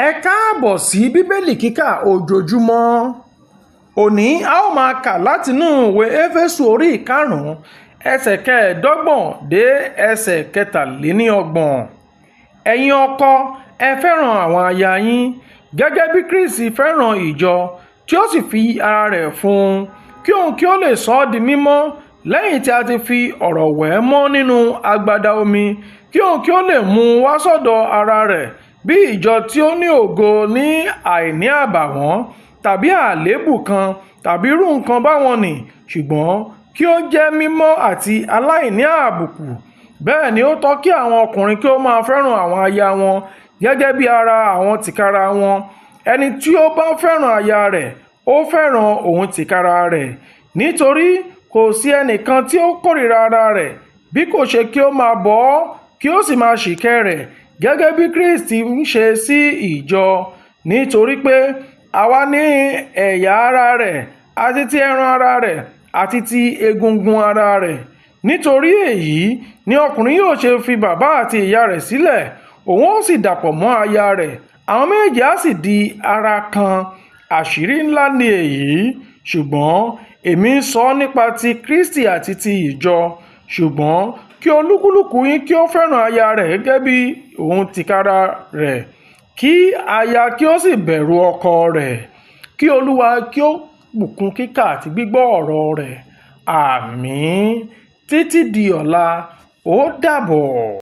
Ẹ káàbọ̀ sí bíbélì kíkà ojoojúmọ́. Òní a ó máa kà látinú ìwé Éfésù orí ìkarùn-ún ẹsẹ̀ kẹẹ̀ẹ́dọ́gbọ̀n dé ẹsẹ̀ kẹtàléníọgbọ̀n. Ẹ̀yin ọkọ, ẹ fẹ́ràn àwọn aya yín gẹ́gẹ́ bí Kristi fẹ́ràn ìjọ tí ó sì fi ara rẹ̀ fún un kí òun kí ó lè sọ ọ́ di mímọ́ lẹ́yìn tí a ti fi ọ̀rọ̀ wẹ̀ ẹ́ mọ́ nínú agbada omi kí òun kí ó lè mú un wá sọ́dọ̀ ara rẹ̀ bí ìjọ tí ó ní ògo, ní àìní àbàwọ́n tàbí àléébù kan tàbí irú nǹkan báwọn nì, ṣùgbọ́n kí ó jẹ́ mímọ́ àti aláìní àbùkù. Bẹ́ẹ̀ ni ó tọ́ kí àwọn ọkùnrin kí ó máa fẹ́ràn àwọn aya wọn gẹ́gẹ́ bí ara àwọn tìkára wọn. Ẹni tí ó bá fẹ́ràn aya rẹ̀, ó fẹ́ràn òun tìkára rẹ̀, nítorí kò sí ẹnìkan tí ó kórìíra ara rẹ̀ bí kò ṣe kí ó máa bọ́ ọ́ kí ó sì máa ṣìkẹ́ rẹ̀ gẹ́gẹ́ bí Kristi ń ṣe sí ìjọ, nítorí pé àwa ní ẹ̀yà ara rẹ̀ àti ti ẹran ara rẹ̀ àti ti egungun ara rẹ̀. Nítorí èyí ni ọkùnrin yóò ṣe fi bàbá àti ìyá rẹ̀ sílẹ̀, òun ó sì dàpọ̀ mọ́ aya rẹ̀, àwọn méjèèjì á sì di ara kan. Àṣírí ńlá ni èyí, ṣùgbọ́n èmi ń sọ nípa ti Kristi àti ti ìjọ. Ṣùgbọ́n kí olúkúlùkù yín kí ó fẹ́ràn aya rẹ̀ gẹ́gẹ́ bí òun tìkára rẹ̀, kí aya kí ó sì bẹ̀rù ọkọ rẹ̀. Kí Olúwa kí ó bùkún kíkà àti gbígbọ́ ọ̀rọ̀ rẹ̀. Àmín. Títí di ọ̀la, ó dàbọ̀.